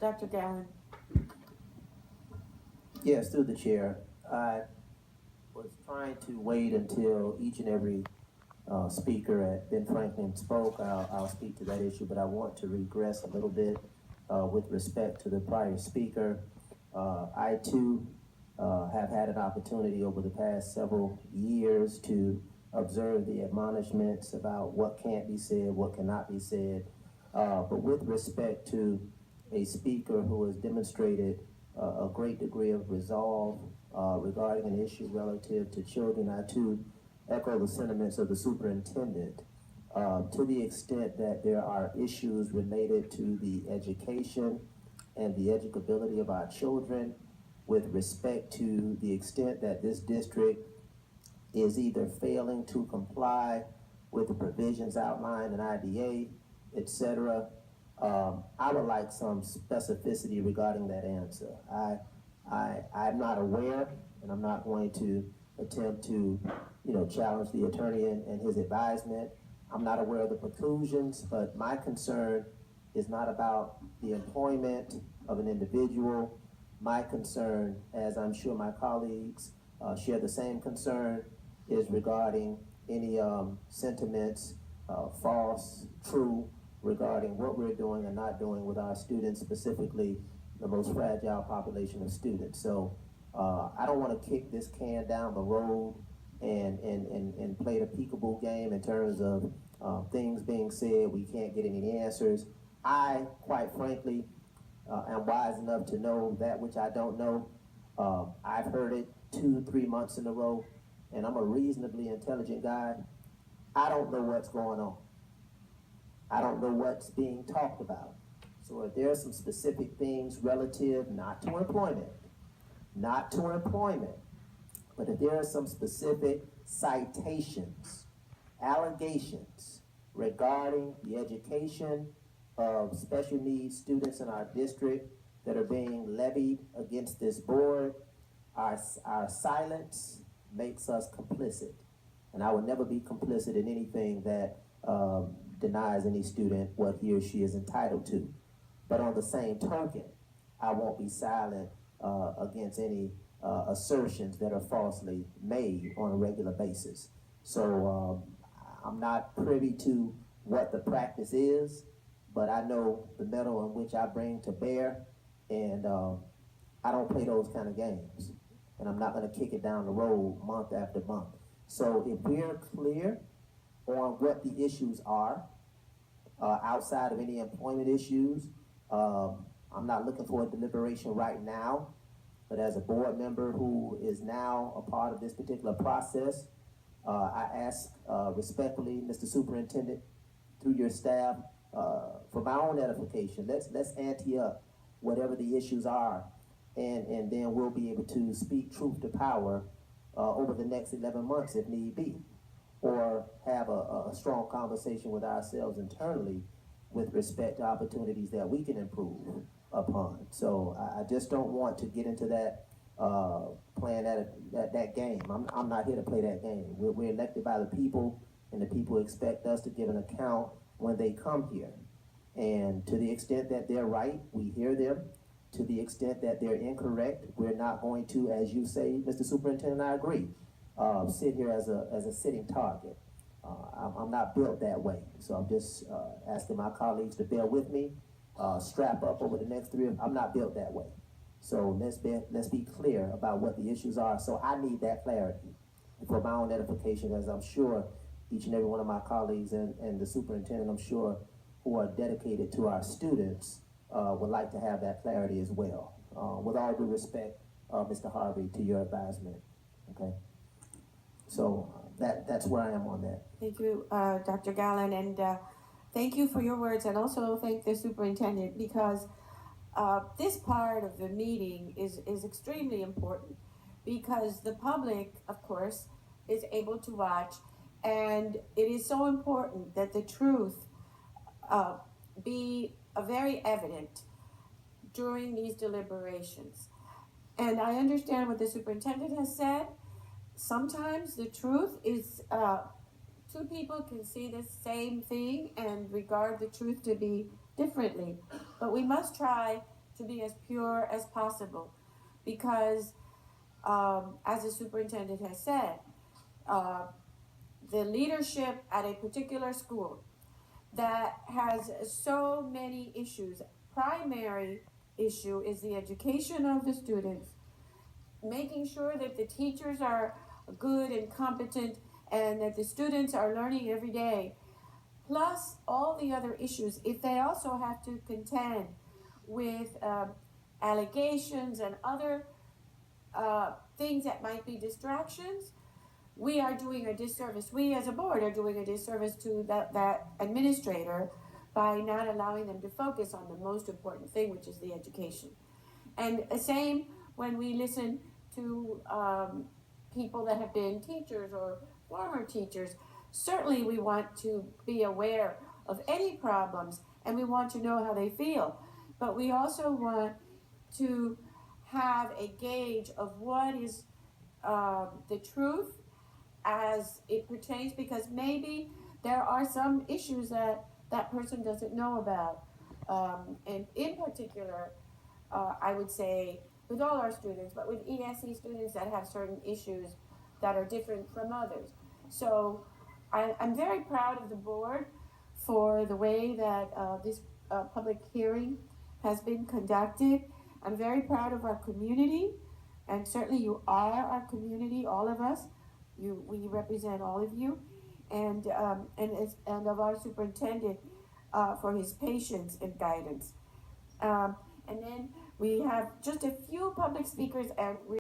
Dr. Gallen. Yes, through the chair. I was trying to wait until each and every speaker at Ben Franklin spoke. I'll speak to that issue, but I want to regress a little bit with respect to the prior speaker. I too have had an opportunity over the past several years to observe the admonishments about what can't be said, what cannot be said. But with respect to a speaker who has demonstrated a great degree of resolve regarding an issue relative to children, I too echo the sentiments of the superintendent to the extent that there are issues related to the education and the educability of our children with respect to the extent that this district is either failing to comply with the provisions outlined in IDA, etc. I would like some specificity regarding that answer. I'm not aware, and I'm not going to attempt to, challenge the attorney and his advisement. I'm not aware of the preclusions, but my concern is not about the employment of an individual. My concern, as I'm sure my colleagues share the same concern, is regarding any sentiments, false, true, regarding what we're doing and not doing with our students, specifically the most fragile population of students. So I don't want to kick this can down the road and play the peekaboo game in terms of things being said, we can't get any answers. I, quite frankly, am wise enough to know that which I don't know. I've heard it 2-3 months in a row, and I'm a reasonably intelligent guy. I don't know what's going on. I don't know what's being talked about. So if there are some specific things relative not to employment, but if there are some specific citations, allegations regarding the education of special needs students in our district that are being levied against this board, our silence makes us complicit. And I would never be complicit in anything that denies any student what he or she is entitled to. But on the same token, I won't be silent against any assertions that are falsely made on a regular basis. So I'm not privy to what the practice is, but I know the mettle in which I bring to bear, and I don't play those kind of games. And I'm not going to kick it down the road month after month. So if we're clear on what the issues are, outside of any employment issues, I'm not looking for a deliberation right now, but as a board member who is now a part of this particular process, I ask respectfully, Mr. Superintendent, through your staff, for my own edification, let's ante up whatever the issues are, and then we'll be able to speak truth to power over the next 11 months if need be, or have a strong conversation with ourselves internally with respect to opportunities that we can improve upon. So I just don't want to get into that playing that game. I'm not here to play that game. We're elected by the people, and the people expect us to give an account when they come here. And to the extent that they're right, we hear them. To the extent that they're incorrect, we're not going to, as you say, Mr. Superintendent, I agree, sit here as a sitting target. I'm not built that way. So I'm just asking my colleagues to bear with me, strap up over the next 3 I'm not built that way. So let's be clear about what the issues are. So I need that clarity for my own edification, as I'm sure each and every one of my colleagues and the superintendent, I'm sure, who are dedicated to our students, would like to have that clarity as well. With all due respect, Mr. Harvey, to your advisement. Okay. So that's where I am on that. Thank you, Dr. Gallen, and thank you for your words, and also thank the superintendent, because this part of the meeting is extremely important, because the public, of course, is able to watch, and it is so important that the truth be very evident during these deliberations. And I understand what the superintendent has said. Sometimes the truth is, to two people can see the same thing and regard the truth to be differently. But we must try to be as pure as possible because, as the superintendent has said, uh, the leadership at a particular school that has so many issues. Primary issue is the education of the students, making sure that the teachers are good and competent and that the students are learning every day, plus all the other issues. If they also have to contend with allegations and other things that might be distractions, we are doing a disservice. We as a board are doing a disservice to that administrator by not allowing them to focus on the most important thing, which is the education. And the same when we listen to people that have been teachers or former teachers. Certainly we want to be aware of any problems and we want to know how they feel. But we also want to have a gauge of what is the truth as it pertains, because maybe there are some issues that that person doesn't know about. And in particular, I would say with all our students, but with ESE students that have certain issues that are different from others. So I'm very proud of the board for the way that this public hearing has been conducted. I'm very proud of our community, and certainly you are our community, all of us. We represent all of you, and of our superintendent for his patience and guidance. And then we have just a few public speakers, and